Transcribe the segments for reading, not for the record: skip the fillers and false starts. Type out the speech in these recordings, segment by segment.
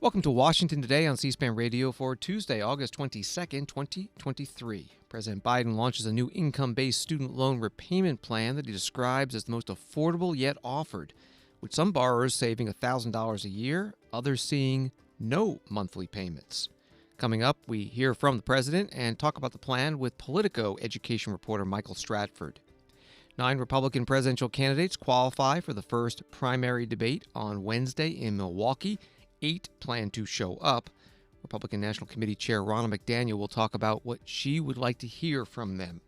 Welcome to Washington Today on C-SPAN Radio for Tuesday, August 22nd, 2023. President Biden launches a new income-based student loan repayment plan that he describes as the most affordable yet offered, with some borrowers saving $1,000 a year, others seeing no monthly payments. Coming up, we hear from the president and talk about the plan with Politico education reporter Michael Stratford. 9 Republican presidential candidates qualify for the first primary debate on Wednesday in Milwaukee. 8 plan to show up. Republican National Committee Chair Ronna McDaniel will talk about what she would like to hear from them.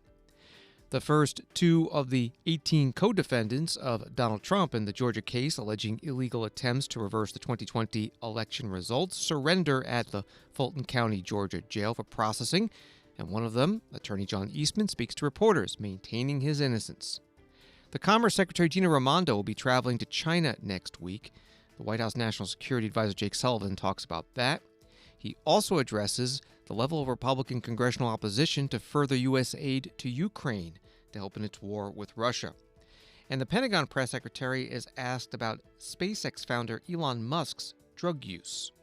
The first 2 of the 18 co-defendants of Donald Trump in the Georgia case alleging illegal attempts to reverse the 2020 election results surrender at the Fulton County, Georgia jail for processing, and one of them, attorney John Eastman, speaks to reporters, maintaining his innocence. The Commerce Secretary Gina Raimondo will be traveling to China next week. The White House National Security Advisor Jake Sullivan talks about that. He also addresses the level of Republican congressional opposition to further U.S. aid to Ukraine to help in its war with Russia. And the Pentagon press secretary is asked about SpaceX founder Elon Musk's drug use.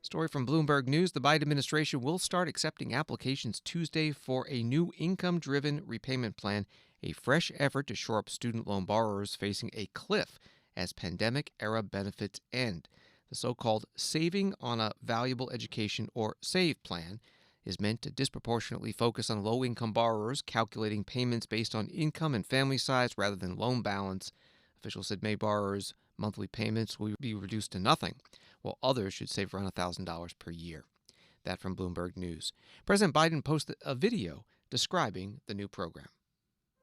Story from Bloomberg News: the Biden administration will start accepting applications Tuesday for a new income-driven repayment plan, a fresh effort to shore up student loan borrowers facing a cliff as pandemic-era benefits end. The so-called Saving on a Valuable Education, or SAVE plan, is meant to disproportionately focus on low-income borrowers, calculating payments based on income and family size rather than loan balance. Officials said many borrowers' monthly payments will be reduced to nothing, while others should save around $1,000 per year. That from Bloomberg News. President Biden posted a video describing the new program.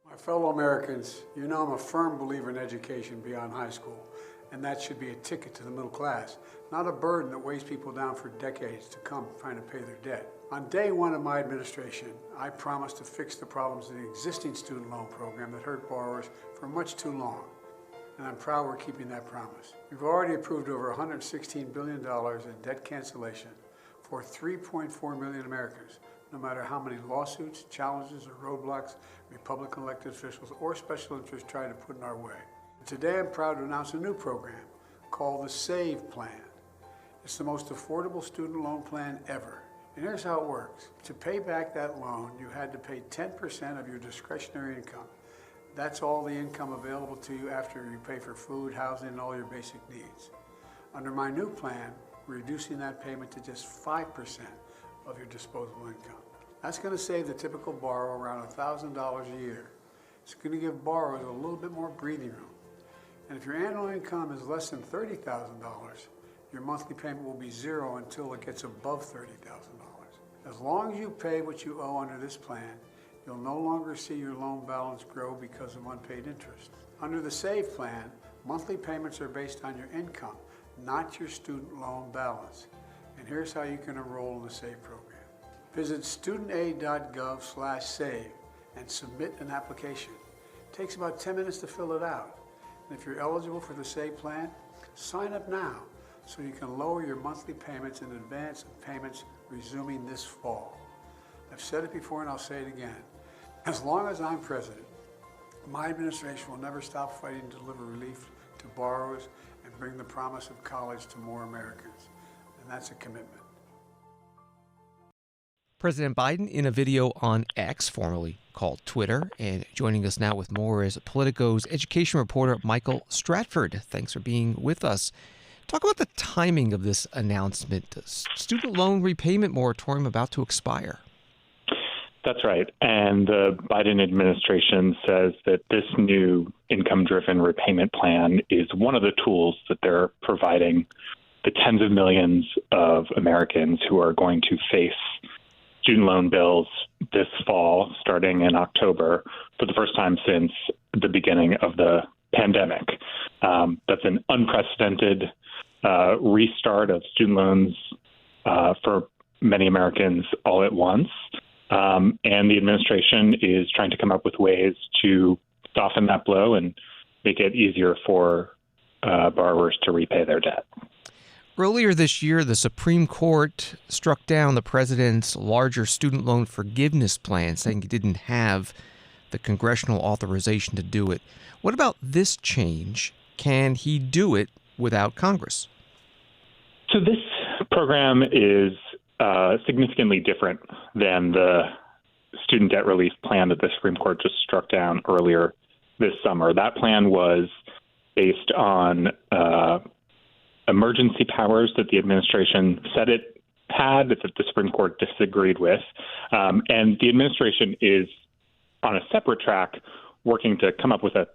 My fellow Americans, you know I'm a firm believer in education beyond high school, and that should be a ticket to the middle class, not a burden that weighs people down for decades to come trying to pay their debt. On day 1 of my administration, I promised to fix the problems in the existing student loan program that hurt borrowers for much too long, and I'm proud we're keeping that promise. We've already approved over $116 billion in debt cancellation for 3.4 million Americans, no matter how many lawsuits, challenges, or roadblocks Republican elected officials or special interests try to put in our way. Today, I'm proud to announce a new program called the SAVE Plan. It's the most affordable student loan plan ever. And here's how it works. To pay back that loan, you had to pay 10% of your discretionary income. That's all the income available to you after you pay for food, housing, and all your basic needs. Under my new plan, we're reducing that payment to just 5% of your disposable income. That's going to save the typical borrower around $1,000 a year. It's going to give borrowers a little bit more breathing room. And if your annual income is less than $30,000, your monthly payment will be zero until it gets above $30,000. As long as you pay what you owe under this plan, you'll no longer see your loan balance grow because of unpaid interest. Under the SAVE plan, monthly payments are based on your income, not your student loan balance. And here's how you can enroll in the SAVE program. Visit studentaid.gov/save and submit an application. It takes about 10 minutes to fill it out. And if you're eligible for the SAVE plan, sign up now so you can lower your monthly payments in advance of payments resuming this fall. I've said it before and I'll say it again. As long as I'm president, my administration will never stop fighting to deliver relief to borrowers and bring the promise of college to more Americans. And that's a commitment. President Biden in a video on X, formerly called Twitter, and joining us now with more is Politico's education reporter Michael Stratford. Thanks for being with us. Talk about the timing of this announcement. Student loan repayment moratorium about to expire. That's right. And the Biden administration says that this new income-driven repayment plan is one of the tools that they're providing the tens of millions of Americans who are going to face student loan bills this fall, starting in October, for the first time since the beginning of the pandemic. That's an unprecedented restart of student loans for many Americans all at once. And the administration is trying to come up with ways to soften that blow and make it easier for borrowers to repay their debt. Earlier this year, the Supreme Court struck down the president's larger student loan forgiveness plan, saying he didn't have the congressional authorization to do it. What about this change? Can he do it without Congress? So this program is significantly different than the student debt relief plan that the Supreme Court just struck down earlier this summer. That plan was based on emergency powers that the administration said it had, that the Supreme Court disagreed with. And the administration is on a separate track working to come up with an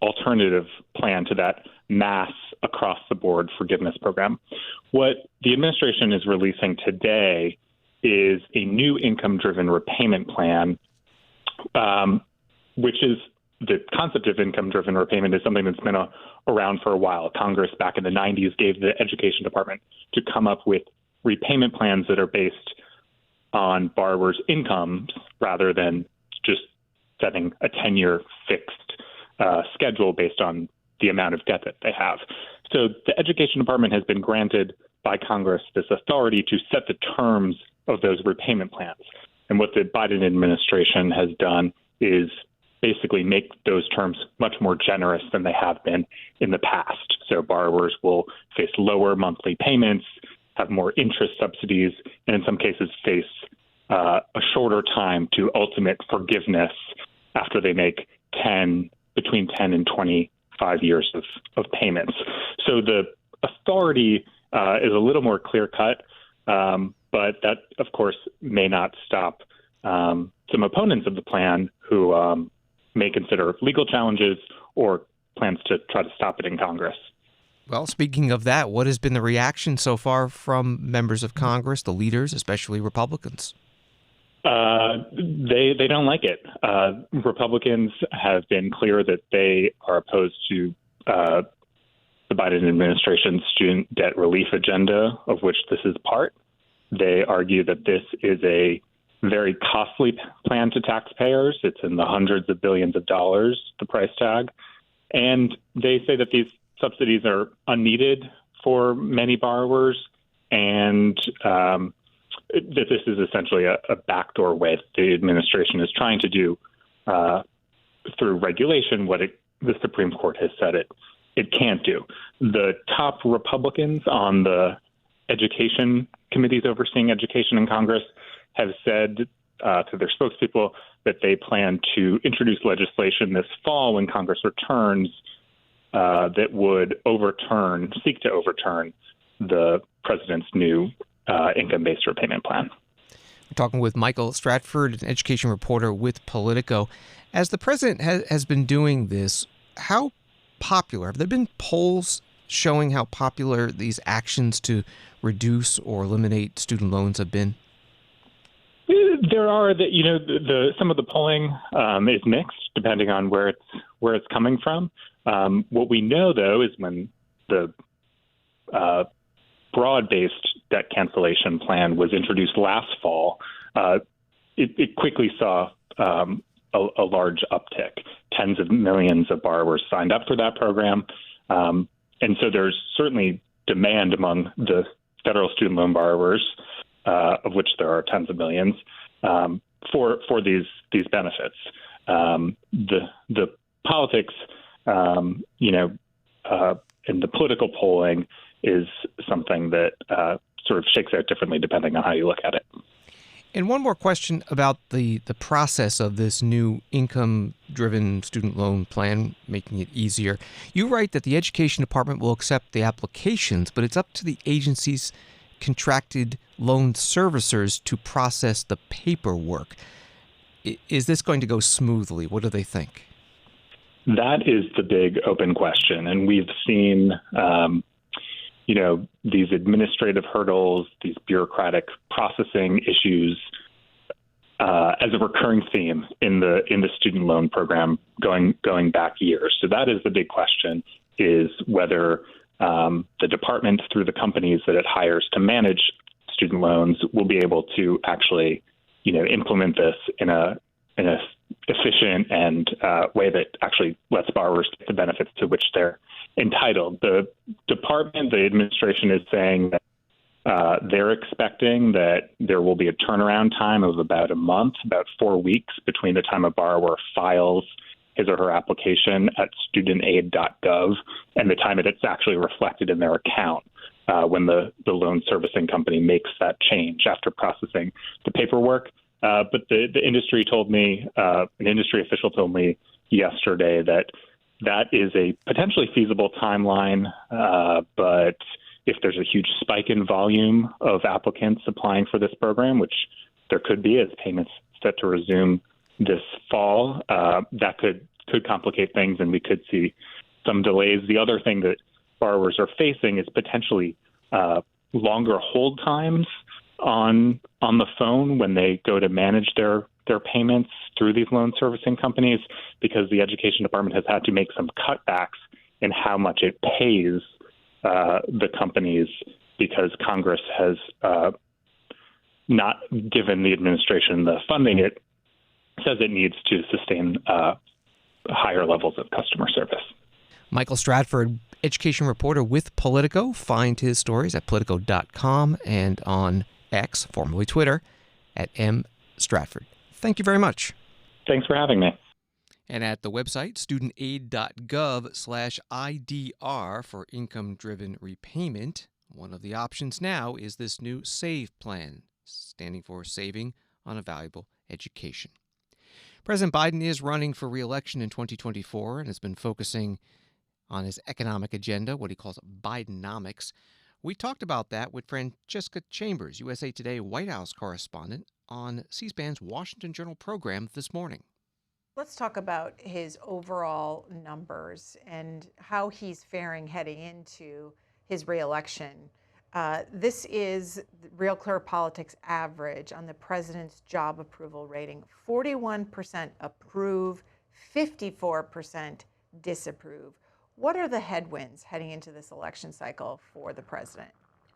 alternative plan to that mass across-the-board forgiveness program. What the administration is releasing today is a new income-driven repayment plan, which is the concept of income-driven repayment is something that's been around for a while. Congress back in the 90s gave the Education Department to come up with repayment plans that are based on borrowers' incomes rather than just setting a 10-year fixed schedule based on the amount of debt that they have. So the Education Department has been granted by Congress this authority to set the terms of those repayment plans. And what the Biden administration has done is basically make those terms much more generous than they have been in the past. So borrowers will face lower monthly payments, have more interest subsidies, and in some cases face a shorter time to ultimate forgiveness after they make between 10 and 25 years of payments. So the authority is a little more clear-cut, but that, of course, may not stop some opponents of the plan who may consider legal challenges or plans to try to stop it in Congress. Well, speaking of that, what has been the reaction so far from members of Congress, the leaders, especially Republicans? They don't like it. Republicans have been clear that they are opposed to the Biden administration's student debt relief agenda, of which this is part. They argue that this is a very costly plan to taxpayers. It's in the hundreds of billions of dollars, the price tag. And they say that these subsidies are unneeded for many borrowers and that this is essentially a backdoor way that the administration is trying to do through regulation what the Supreme Court has said it can't do. The top Republicans on the education committees overseeing education in Congress have said to their spokespeople that they plan to introduce legislation this fall when Congress returns that would seek to overturn the president's new income-based repayment plan. We're talking with Michael Stratford, an education reporter with Politico. As the president has been doing this, how popular, have there been polls showing how popular these actions to reduce or eliminate student loans have been? There are some of the polling is mixed depending on where it's coming from. What we know though is when the broad-based debt cancellation plan was introduced last fall, it quickly saw a large uptick. Tens of millions of borrowers signed up for that program. And so there's certainly demand among the federal student loan borrowers, of which there are tens of millions, for these benefits. The politics, and the political polling is something that sort of shakes out differently depending on how you look at it. And one more question about the process of this new income-driven student loan plan, making it easier. You write that the Education Department will accept the applications, but it's up to the agency's contracted loan servicers to process the paperwork. Is this going to go smoothly? What do they think? That is the big open question. And we've seen, these administrative hurdles, these bureaucratic processing issues as a recurring theme in the student loan program going back years. So that is the big question, is whether the department, through the companies that it hires to manage student loans, will be able to actually, implement this in a efficient and way that actually lets borrowers get the benefits to which they're entitled. The department, the administration is saying that they're expecting that there will be a turnaround time of about a month, about 4 weeks between the time a borrower files his or her application at studentaid.gov and the time that it's actually reflected in their account. when the loan servicing company makes that change after processing the paperwork. But the industry told me, an industry official told me yesterday that is a potentially feasible timeline, but if there's a huge spike in volume of applicants applying for this program, which there could be as payments set to resume this fall, that could complicate things, and we could see some delays. The other thing that borrowers are facing is potentially longer hold times on the phone when they go to manage their payments through these loan servicing companies, because the Education Department has had to make some cutbacks in how much it pays the companies, because Congress has not given the administration the funding it says it needs to sustain higher levels of customer service. Michael Stratford, education reporter with Politico. Find his stories at Politico.com and on X, formerly Twitter, at @mstratford. Thank you very much. Thanks for having me. And at the website, studentaid.gov/IDR for income-driven repayment. One of the options now is this new SAVE plan, standing for Saving on a Valuable Education. President Biden is running for re-election in 2024 and has been focusing on his economic agenda, what he calls Bidenomics. We talked about that with Francesca Chambers, USA Today White House correspondent, on C-SPAN's Washington Journal program this morning. Let's talk about his overall numbers and how he's faring heading into his reelection. This is Real Clear Politics average on the president's job approval rating. 41% approve, 54% disapprove. What are the headwinds heading into this election cycle for the president?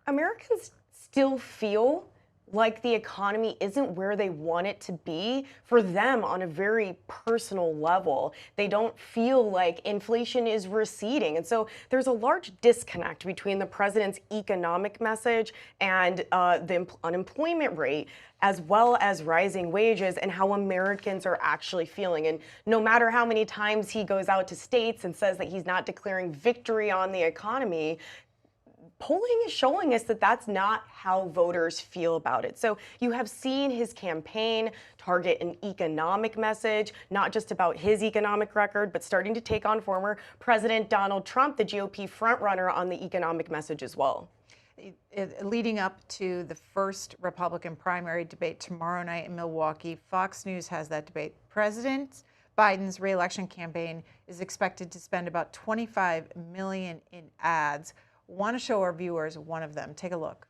Americans still feel like the economy isn't where they want it to be for them on a very personal level. They don't feel like inflation is receding. And so there's a large disconnect between the president's economic message and the unemployment rate, as well as rising wages and how Americans are actually feeling. And no matter how many times he goes out to states and says that he's not declaring victory on the economy, polling is showing us that that's not how voters feel about it. So you have seen his campaign target an economic message, not just about his economic record, but starting to take on former President Donald Trump, the GOP frontrunner, on the economic message as well. Leading up to the first Republican primary debate tomorrow night in Milwaukee, Fox News has that debate. President Biden's re-election campaign is expected to spend about $25 million in ads. Want to show our viewers one of them. Take a look.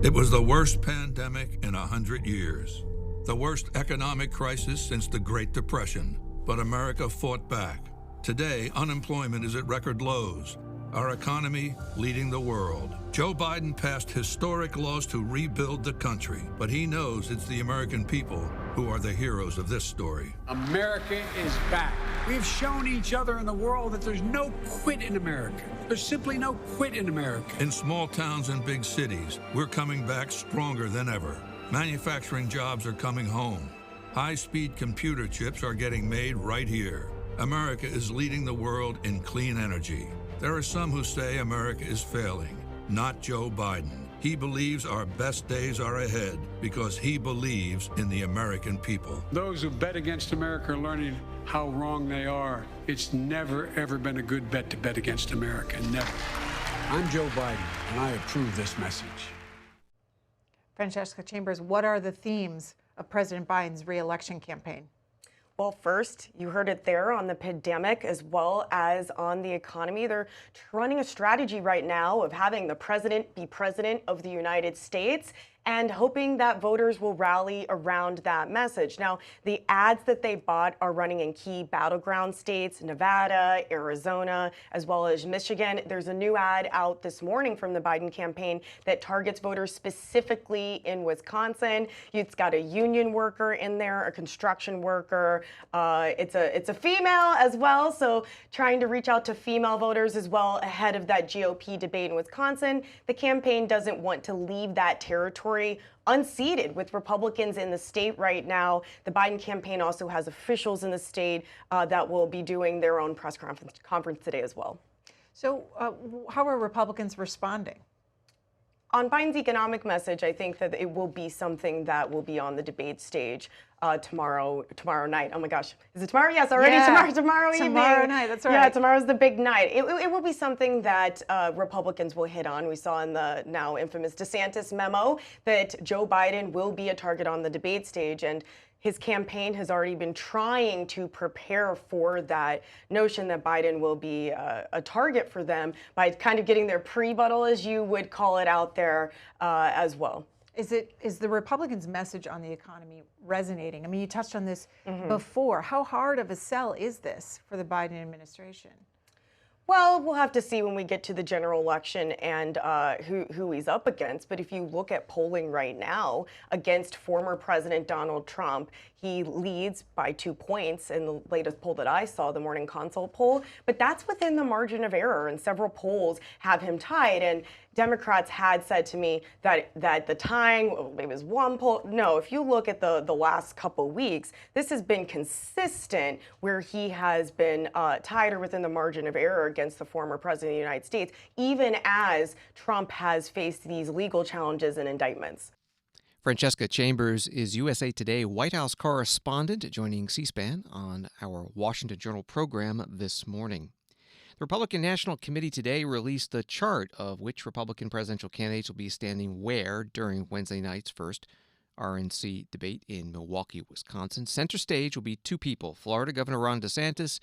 It was the worst pandemic in 100 years, the worst economic crisis since the Great Depression. But America fought back. Today, unemployment is at record lows. Our economy leading the world. Joe Biden passed historic laws to rebuild the country, but he knows it's the American people who are the heroes of this story. America is back. We've shown each other in the world that there's no quit in America. There's simply no quit in America. In small towns and big cities, we're coming back stronger than ever. Manufacturing jobs are coming home. High-speed computer chips are getting made right here. America is leading the world in clean energy. There are some who say America is failing. Not Joe Biden. He believes our best days are ahead because he believes in the American people. Those who bet against America are learning how wrong they are. It's never, ever been a good bet to bet against America. Never. I'm Joe Biden, and I approve this message. Francesca Chambers, what are the themes of President Biden's re-election campaign? Well, first, you heard it there on the pandemic as well as on the economy. They're running a strategy right now of having the president be president of the United States and hoping that voters will rally around that message. Now, the ads that they bought are running in key battleground states, Nevada, Arizona, as well as Michigan. There's a new ad out this morning from the Biden campaign that targets voters specifically in Wisconsin. It's got a union worker in there, a construction worker. It's a female as well, so trying to reach out to female voters as well ahead of that GOP debate in Wisconsin. The campaign doesn't want to leave that territory unseated with Republicans in the state right now. The Biden campaign also has officials in the state that will be doing their own press conference today as well. So how are Republicans responding? On Biden's economic message, I think that it will be something that will be on the debate stage tomorrow night. Oh my gosh, is it tomorrow? Yes, already tomorrow evening. Tomorrow night, that's right. Yeah, tomorrow's the big night. It will be something that Republicans will hit on. We saw in the now infamous DeSantis memo that Joe Biden will be a target on the debate stage, and his campaign has already been trying to prepare for that notion that Biden will be a target for them by kind of getting their pre-buttal, as you would call it, out there as well. Is the Republicans' message on the economy resonating? I mean, you touched on this before. How hard of a sell is this for the Biden administration? Well, we'll have to see when we get to the general election and who he's up against. But if you look at polling right now against former President Donald Trump, he leads by 2 points in the latest poll that I saw, the Morning Consult poll. But that's within the margin of error, and several polls have him tied. And Democrats had said to me that the tying, maybe it was one poll. No, if you look at the last couple weeks, this has been consistent where he has been tied or within the margin of error against the former president of the United States, even as Trump has faced these legal challenges and indictments. Francesca Chambers is USA Today White House correspondent, joining C-SPAN on our Washington Journal program this morning. The Republican National Committee today released the chart of which Republican presidential candidates will be standing where during Wednesday night's first RNC debate in Milwaukee, Wisconsin. Center stage will be two people, Florida Governor Ron DeSantis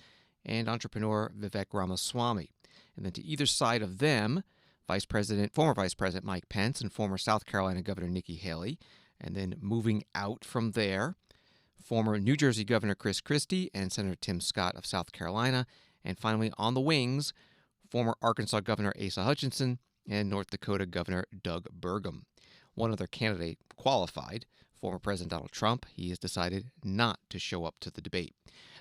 and entrepreneur Vivek Ramaswamy. And then to either side of them, former Vice President Mike Pence and former South Carolina Governor Nikki Haley. And then moving out from there, former New Jersey Governor Chris Christie and Senator Tim Scott of South Carolina. And finally, on the wings, former Arkansas Governor Asa Hutchinson and North Dakota Governor Doug Burgum. One other candidate qualified, former President Donald Trump. He has decided not to show up to the debate.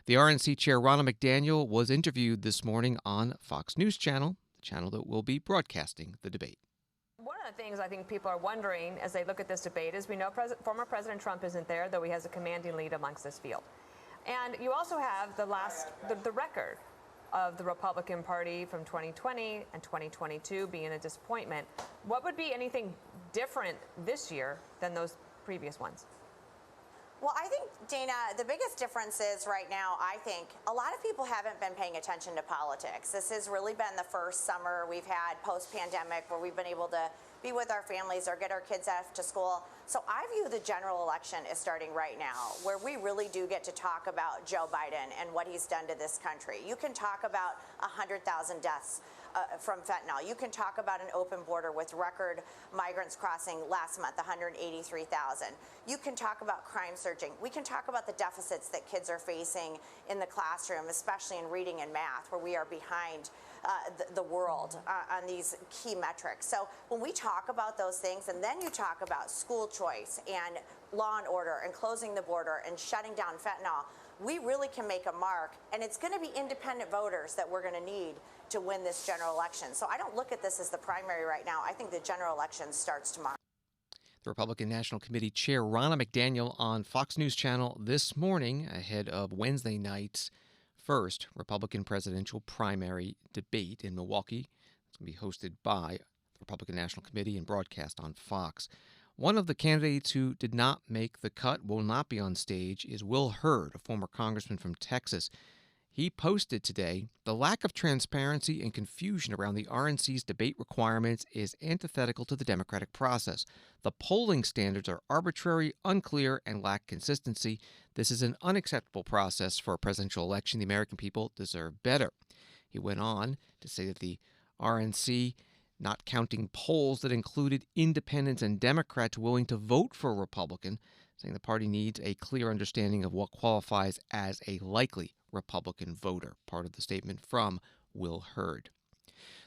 The RNC chair, Ronna McDaniel, was interviewed this morning on Fox News Channel, the channel that will be broadcasting the debate. One of the things I think people are wondering as they look at this debate is we know former President Trump isn't there, though he has a commanding lead amongst this field. And you also have the record of the Republican Party from 2020 and 2022 being a disappointment. What would be anything different this year than those previous ones? Well, I think, Dana, the biggest difference is right now, I think, a lot of people haven't been paying attention to politics. This has really been the first summer we've had post-pandemic where we've been able to be with our families or get our kids off to school. So I view the general election as starting right now, where we really do get to talk about Joe Biden and what he's done to this country. You can talk about 100,000 deaths from fentanyl. You can talk about an open border with record migrants crossing last month, 183,000. You can talk about crime surging. We can talk about the deficits that kids are facing in the classroom, especially in reading and math, where we are behind the world on these key metrics. So when we talk about those things, and then you talk about school choice and law and order and closing the border and shutting down fentanyl, we really can make a mark, and it's going to be independent voters that we're going to need to win this general election. So I don't look at this as the primary right now. I think the general election starts tomorrow. The Republican National Committee Chair Ronna McDaniel on Fox News Channel this morning ahead of Wednesday night's first Republican presidential primary debate in Milwaukee. It's going to be hosted by the Republican National Committee and broadcast on Fox. One of the candidates who did not make the cut, will not be on stage, is Will Hurd, a former congressman from Texas. He posted today, "The lack of transparency and confusion around the RNC's debate requirements is antithetical to the democratic process. The polling standards are arbitrary, unclear, and lack consistency. This is an unacceptable process for a presidential election. The American people deserve better." He went on to say that the RNC, not counting polls that included independents and Democrats willing to vote for a Republican, saying the party needs a clear understanding of what qualifies as a likely Republican voter, part of the statement from Will Hurd.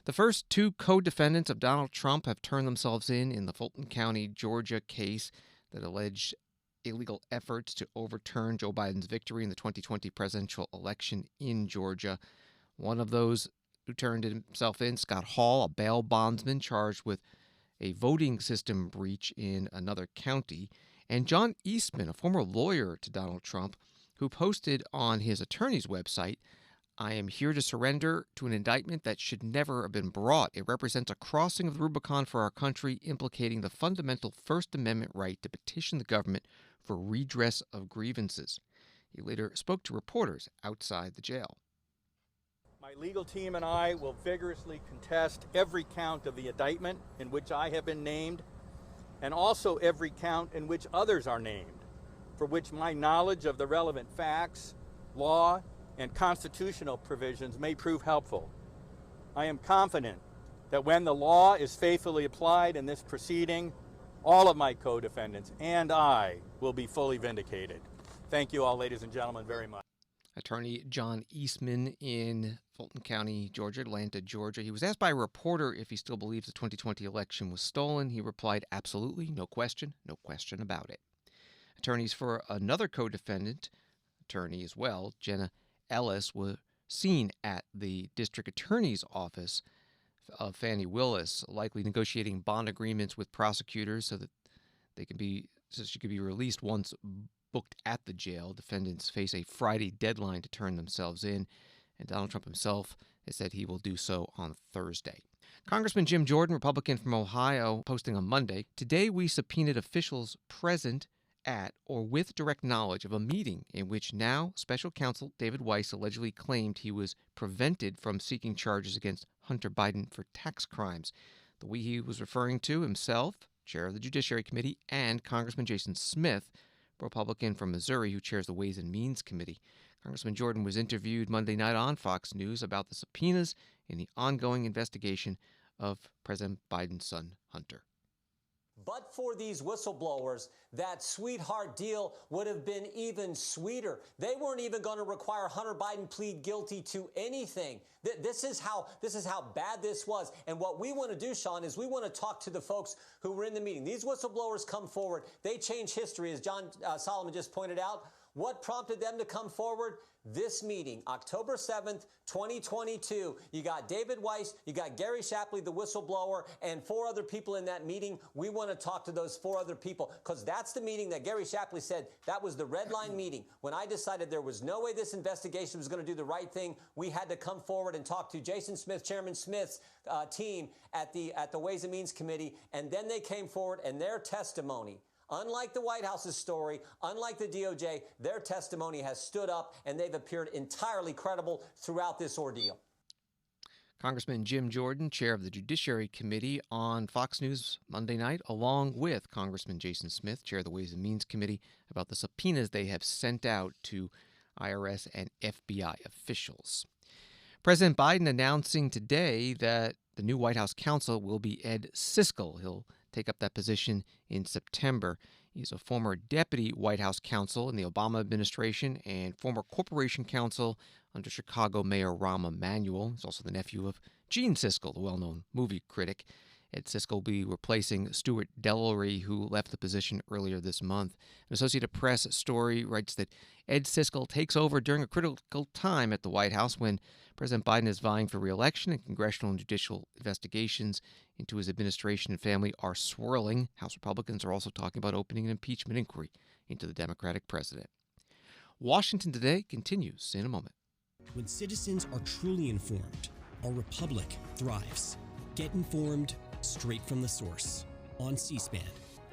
The first two co-defendants of Donald Trump have turned themselves in the Fulton County, Georgia case that alleged illegal efforts to overturn Joe Biden's victory in the 2020 presidential election in Georgia. One of those who turned himself in, Scott Hall, a bail bondsman charged with a voting system breach in another county, and John Eastman, a former lawyer to Donald Trump, who posted on his attorney's website I am here to surrender to an indictment that should never have been brought. It represents a crossing of the Rubicon for our country, implicating the fundamental First Amendment right to petition the government for redress of grievances. He later spoke to reporters outside the jail. My legal team and I will vigorously contest every count of the indictment in which I have been named, and also every count in which others are named, for which my knowledge of the relevant facts, law, and constitutional provisions may prove helpful. I am confident that when the law is faithfully applied in this proceeding, all of my co-defendants and I will be fully vindicated. Thank you all, ladies and gentlemen, very much. Attorney John Eastman in Fulton County, Georgia, Atlanta, Georgia. He was asked by a reporter if he still believes the 2020 election was stolen. He replied, absolutely, no question about it. Attorneys for another co-defendant, attorney as well, Jenna Ellis, were seen at the district attorney's office of Fannie Willis, likely negotiating bond agreements with prosecutors so that she could be released once booked at the jail. Defendants face a Friday deadline to turn themselves in, and Donald Trump himself has said he will do so on Thursday. Congressman Jim Jordan, Republican from Ohio, posting on Monday, today we subpoenaed officials present at or with direct knowledge of a meeting in which now Special Counsel David Weiss allegedly claimed he was prevented from seeking charges against Hunter Biden for tax crimes. The we he was referring to himself, chair of the Judiciary Committee, and Congressman Jason Smith, Republican from Missouri, who chairs the Ways and Means Committee. Congressman Jordan was interviewed Monday night on Fox News about the subpoenas in the ongoing investigation of President Biden's son, Hunter. But for these whistleblowers, that sweetheart deal would have been even sweeter. They weren't even going to require Hunter Biden plead guilty to anything. This is how bad this was. And what we want to do, Sean, is we want to talk to the folks who were in the meeting. These whistleblowers come forward. They change history, as John Solomon just pointed out. What prompted them to come forward? This meeting, October 7th, 2022. You got David Weiss, you got Gary Shapley, the whistleblower, and 4 other people in that meeting. We want to talk to those 4 other people because that's the meeting that Gary Shapley said that was the red line meeting. When I decided there was no way this investigation was going to do the right thing, we had to come forward and talk to Jason Smith, Chairman Smith's team at the Ways and Means Committee, and then they came forward and their testimony, unlike the White House's story, unlike the DOJ, their testimony has stood up and they've appeared entirely credible throughout this ordeal. Congressman Jim Jordan, chair of the Judiciary Committee, on Fox News Monday night, along with Congressman Jason Smith, chair of the Ways and Means Committee, about the subpoenas they have sent out to IRS and FBI officials. President Biden announcing today that the new White House counsel will be Ed Siskel. He'll take up that position in September. He's a former deputy White House counsel in the Obama administration and former corporation counsel under Chicago Mayor Rahm Emanuel. He's also the nephew of Gene Siskel, the well-known movie critic. Ed Siskel will be replacing Stuart Dellery, who left the position earlier this month. An Associated Press story writes that Ed Siskel takes over during a critical time at the White House when President Biden is vying for re-election and congressional and judicial investigations into his administration and family are swirling. House Republicans are also talking about opening an impeachment inquiry into the Democratic president. Washington Today continues in a moment. When citizens are truly informed, our republic thrives. Get informed straight from the source on C-SPAN.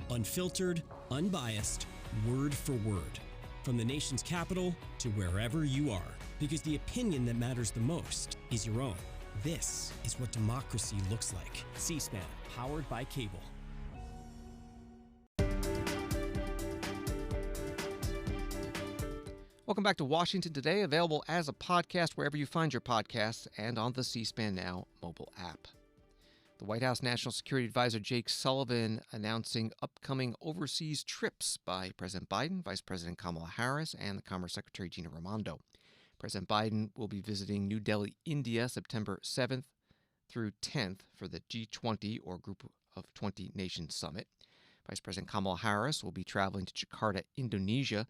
Unfiltered, unbiased, word for word. From the nation's capital to wherever you are. Because the opinion that matters the most is your own. This is what democracy looks like. C-SPAN, powered by cable. Welcome back to Washington Today, available as a podcast wherever you find your podcasts and on the C-SPAN Now mobile app. The White House National Security Advisor Jake Sullivan announcing upcoming overseas trips by President Biden, Vice President Kamala Harris, and the Commerce Secretary Gina Raimondo. President Biden will be visiting New Delhi, India, September 7th through 10th for the G20, or Group of 20 Nations Summit. Vice President Kamala Harris will be traveling to Jakarta, Indonesia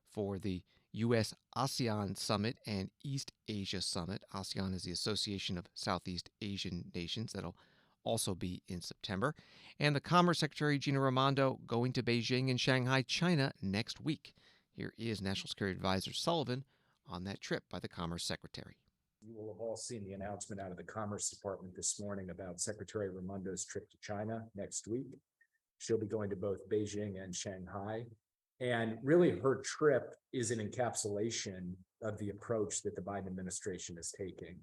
for the U.S. ASEAN Summit and East Asia Summit. ASEAN is the Association of Southeast Asian Nations. That'll also be in September. And the Commerce Secretary Gina Raimondo going to Beijing and Shanghai, China next week. Here is National Security Advisor Sullivan on that trip by the Commerce Secretary. You will have all seen the announcement out of the Commerce Department this morning about Secretary Raimondo's trip to China next week. She'll be going to both Beijing and Shanghai. And really, her trip is an encapsulation of the approach that the Biden administration is taking,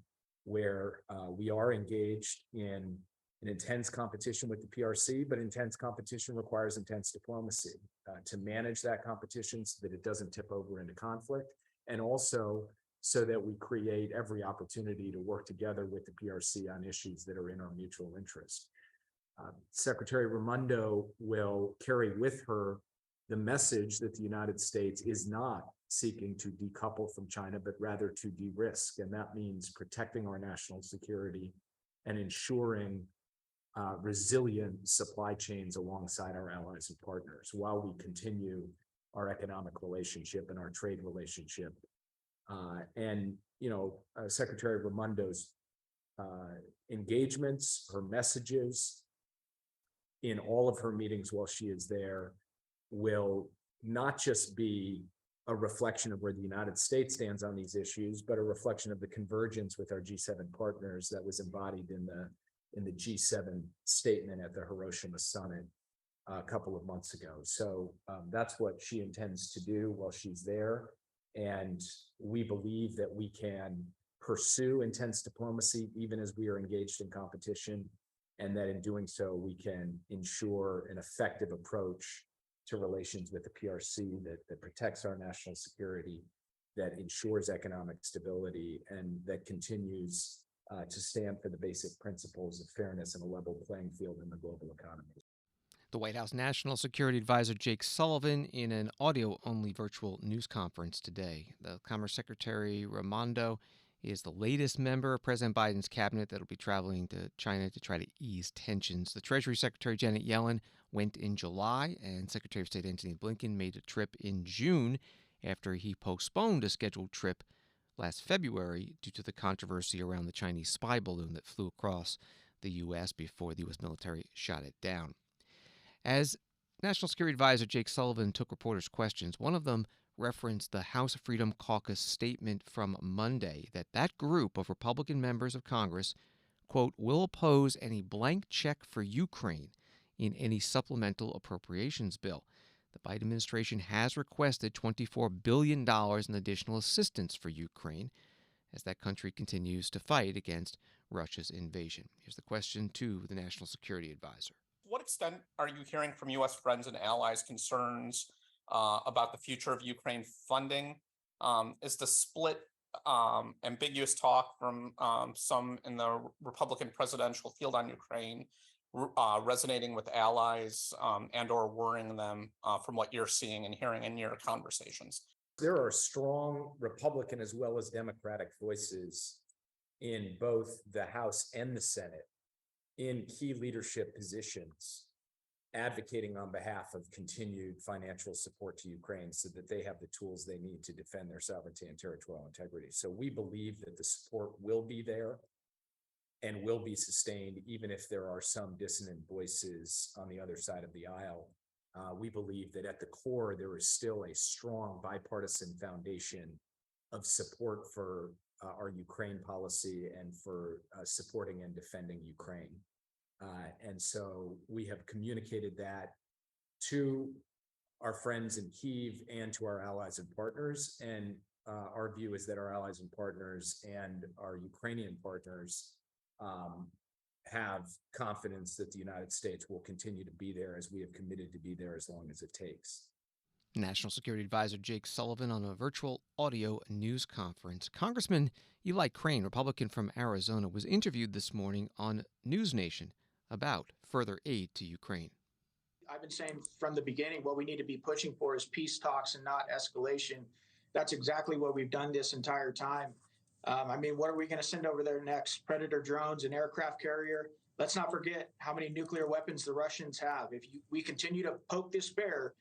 where we are engaged in an intense competition with the PRC, but intense competition requires intense diplomacy to manage that competition so that it doesn't tip over into conflict, and also so that we create every opportunity to work together with the PRC on issues that are in our mutual interest. Secretary Raimondo will carry with her the message that the United States is not seeking to decouple from China, but rather to de-risk. And that means protecting our national security and ensuring resilient supply chains alongside our allies and partners while we continue our economic relationship and our trade relationship. Secretary Raimondo's engagements, her messages in all of her meetings while she is there will not just be a reflection of where the United States stands on these issues, but a reflection of the convergence with our G7 partners that was embodied in the G7 statement at the Hiroshima summit a couple of months ago. So that's what she intends to do while she's there. And we believe that we can pursue intense diplomacy even as we are engaged in competition, and that in doing so, we can ensure an effective approach to relations with the PRC that protects our national security, that ensures economic stability, and that continues to stand for the basic principles of fairness and a level playing field in the global economy. The White House National Security Advisor Jake Sullivan in an audio-only virtual news conference today. The Commerce Secretary Raimondo is the latest member of President Biden's cabinet that will be traveling to China to try to ease tensions. The Treasury Secretary Janet Yellen went in July, and Secretary of State Antony Blinken made a trip in June after he postponed a scheduled trip last February due to the controversy around the Chinese spy balloon that flew across the U.S. before the U.S. military shot it down. As National Security Advisor Jake Sullivan took reporters' questions, one of them referenced the House Freedom Caucus statement from Monday that group of Republican members of Congress, quote, will oppose any blank check for Ukraine in any supplemental appropriations bill. The Biden administration has requested $24 billion in additional assistance for Ukraine as that country continues to fight against Russia's invasion. Here's the question to the National Security Advisor. To what extent are you hearing from U.S. friends and allies concerns about the future of Ukraine funding? Is the split ambiguous talk from some in the Republican presidential field on Ukraine resonating with allies and or worrying them from what you're seeing and hearing in your conversations? There are strong Republican as well as Democratic voices in both the House and the Senate in key leadership positions advocating on behalf of continued financial support to Ukraine so that they have the tools they need to defend their sovereignty and territorial integrity. So we believe that the support will be there and will be sustained, even if there are some dissonant voices on the other side of the aisle. We believe that at the core, there is still a strong bipartisan foundation of support for our Ukraine policy and for supporting and defending Ukraine. And so we have communicated that to our friends in Kyiv and to our allies and partners. And our view is that our allies and partners and our Ukrainian partners have confidence that the United States will continue to be there as we have committed to be there as long as it takes. National Security Advisor Jake Sullivan on a virtual audio news conference. Congressman Eli Crane, Republican from Arizona, was interviewed this morning on News Nation about further aid to Ukraine. I've been saying from the beginning, what we need to be pushing for is peace talks and not escalation. That's exactly what we've done this entire time. What are we going to send over there next? Predator drones, an aircraft carrier? Let's not forget how many nuclear weapons the Russians have. If we continue to poke this bear,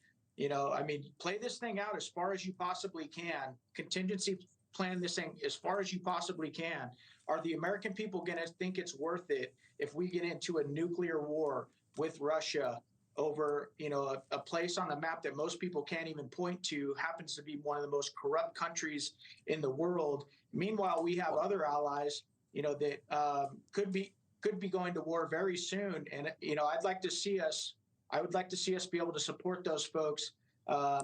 play this thing out as far as you possibly can. Contingency plan this thing as far as you possibly can. Are the American people going to think it's worth it if we get into a nuclear war with Russia over, a place on the map that most people can't even point to, happens to be one of the most corrupt countries in the world. Meanwhile, we have other allies, that could be going to war very soon. And, I would like to see us be able to support those folks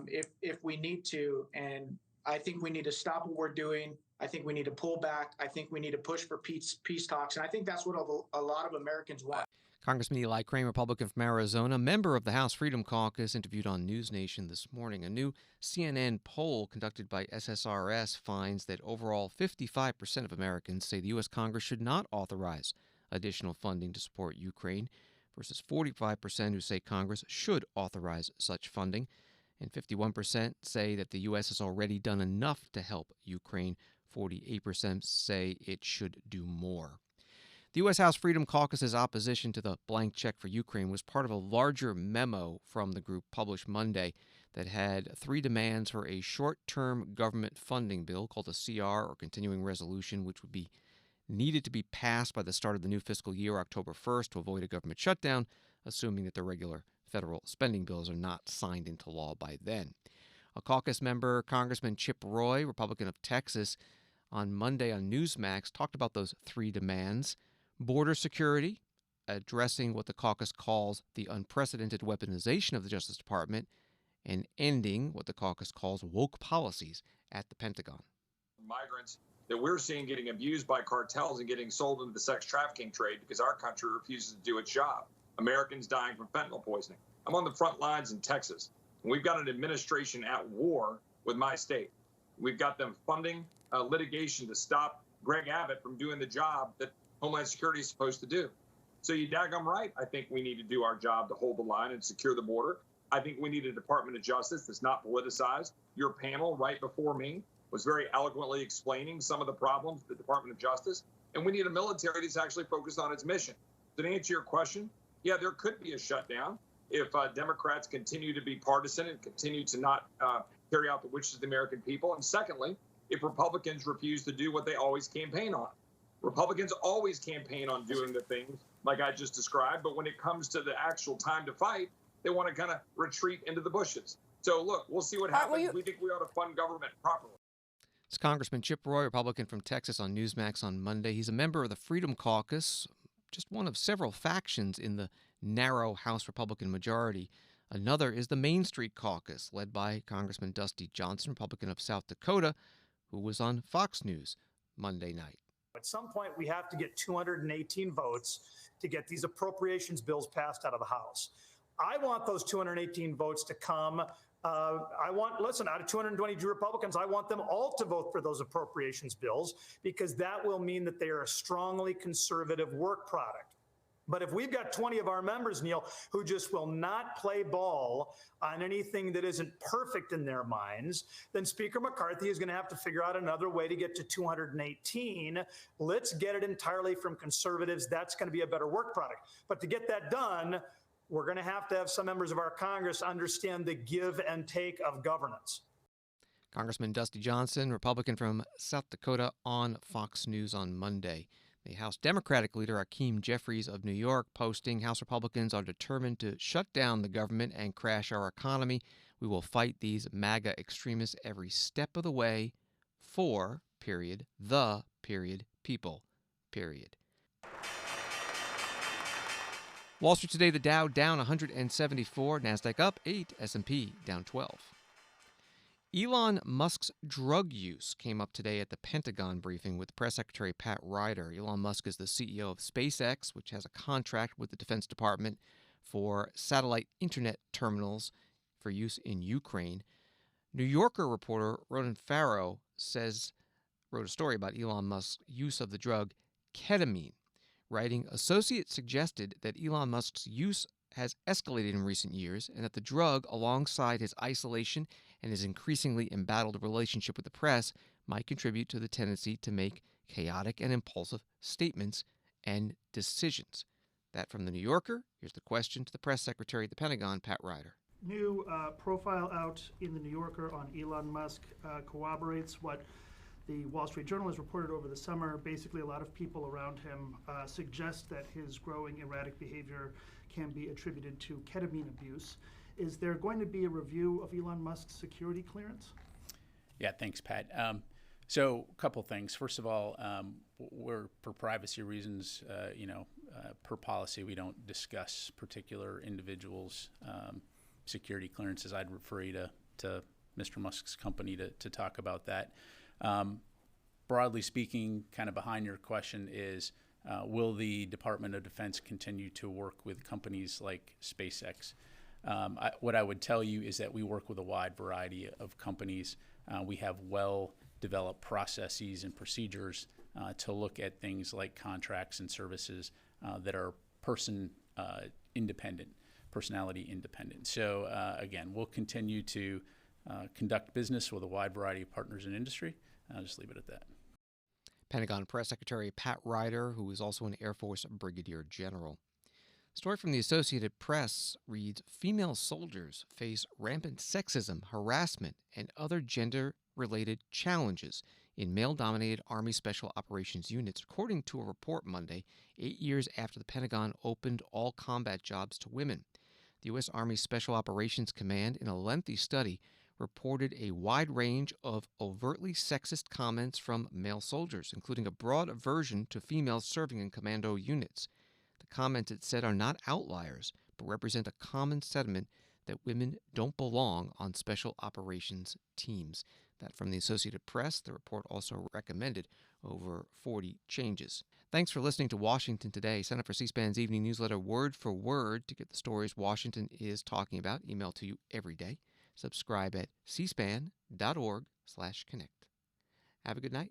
if we need to. And I think we need to stop what we're doing. I think we need to pull back. I think we need to push for peace talks. And I think that's what a lot of Americans want. Congressman Eli Crane, Republican from Arizona, member of the House Freedom Caucus, interviewed on News Nation this morning. A new CNN poll conducted by SSRS finds that overall 55% of Americans say the U.S. Congress should not authorize additional funding to support Ukraine, versus 45% who say Congress should authorize such funding, and 51% say that the U.S. has already done enough to help Ukraine. 48% say it should do more. The U.S. House Freedom Caucus's opposition to the blank check for Ukraine was part of a larger memo from the group published Monday that had 3 demands for a short-term government funding bill called a CR, or continuing resolution, which would be needed to be passed by the start of the new fiscal year, October 1st, to avoid a government shutdown, assuming that the regular federal spending bills are not signed into law by then. A caucus member, Congressman Chip Roy, Republican of Texas, on Monday on Newsmax talked about those 3 demands: border security, addressing what the caucus calls the unprecedented weaponization of the Justice Department, and ending what the caucus calls woke policies at the Pentagon. Migrants that we're seeing getting abused by cartels and getting sold into the sex trafficking trade because our country refuses to do its job. Americans dying from fentanyl poisoning. I'm on the front lines in Texas, and we've got an administration at war with my state. We've got them funding litigation to stop Greg Abbott from doing the job that Homeland Security is supposed to do. So you daggum right. I think we need to do our job to hold the line and secure the border. I think we need a Department of Justice that's not politicized. Your panel right before me was very eloquently explaining some of the problems with the Department of Justice. And we need a military that's actually focused on its mission. So to answer your question, yeah, there could be a shutdown if Democrats continue to be partisan and continue to not carry out the wishes of the American people. And secondly, if Republicans refuse to do what they always campaign on. Republicans always campaign on doing the things like I just described, but when it comes to the actual time to fight, they want to kind of retreat into the bushes. So look, we'll see what happens. We think we ought to fund government properly. It's Congressman Chip Roy, Republican from Texas, on Newsmax on Monday. He's a member of the Freedom Caucus, just one of several factions in the narrow House Republican majority. Another is the Main Street Caucus, led by Congressman Dusty Johnson, Republican of South Dakota, who was on Fox News Monday night. At some point, we have to get 218 votes to get these appropriations bills passed out of the House. I want those 218 votes to come. Out of 222 Republicans, I want them all to vote for those appropriations bills, because that will mean that they are a strongly conservative work product. But if we've got 20 of our members, Neil, who just will not play ball on anything that isn't perfect in their minds, then Speaker McCarthy is going to have to figure out another way to get to 218. Let's get it entirely from conservatives. That's going to be a better work product. But to get that done, we're going to have some members of our Congress understand the give and take of governance. Congressman Dusty Johnson, Republican from South Dakota, on Fox News on Monday. The House Democratic leader, Hakeem Jeffries of New York, posting, House Republicans are determined to shut down the government and crash our economy. We will fight these MAGA extremists every step of the way for, the people, Wall Street today, the Dow down 174, NASDAQ up 8, S&P down 12. Elon Musk's drug use came up today at the Pentagon briefing with Press Secretary Pat Ryder. Elon Musk is the CEO of SpaceX, which has a contract with the Defense Department for satellite internet terminals for use in Ukraine. New Yorker reporter Ronan Farrow wrote a story about Elon Musk's use of the drug ketamine, writing, Associates suggested that Elon Musk's use has escalated in recent years and that the drug, alongside his isolation and his increasingly embattled relationship with the press, might contribute to the tendency to make chaotic and impulsive statements and decisions. That from the New Yorker. Here's the question to the press secretary at the Pentagon, Pat Ryder. New profile out in the New Yorker on Elon Musk corroborates what The Wall Street Journal has reported over the summer, basically a lot of people around him suggest that his growing erratic behavior can be attributed to ketamine abuse. Is there going to be a review of Elon Musk's security clearance? Yeah, thanks, Pat. So a couple things. First of all, we're, for privacy reasons, per policy, we don't discuss particular individuals' security clearances. I'd refer you to Mr. Musk's company to talk about that. Broadly speaking, kind of behind your question is, will the Department of Defense continue to work with companies like SpaceX? What I would tell you is that we work with a wide variety of companies. We have well-developed processes and procedures to look at things like contracts and services that are personality independent. So again, we'll continue to conduct business with a wide variety of partners in industry. I'll just leave it at that. Pentagon Press Secretary Pat Ryder, who is also an Air Force Brigadier General. Story from the Associated Press reads, female soldiers face rampant sexism, harassment, and other gender-related challenges in male-dominated Army Special Operations units, according to a report Monday, 8 years after the Pentagon opened all combat jobs to women. The U.S. Army Special Operations Command, in a lengthy study, reported a wide range of overtly sexist comments from male soldiers, including a broad aversion to females serving in commando units. The comments, it said, are not outliers, but represent a common sentiment that women don't belong on special operations teams. That from the Associated Press. The report also recommended over 40 changes. Thanks for listening to Washington Today. Sign up for C-SPAN's evening newsletter word for word to get the stories Washington is talking about, emailed to you every day. Subscribe at cspan.org/connect. Have a good night.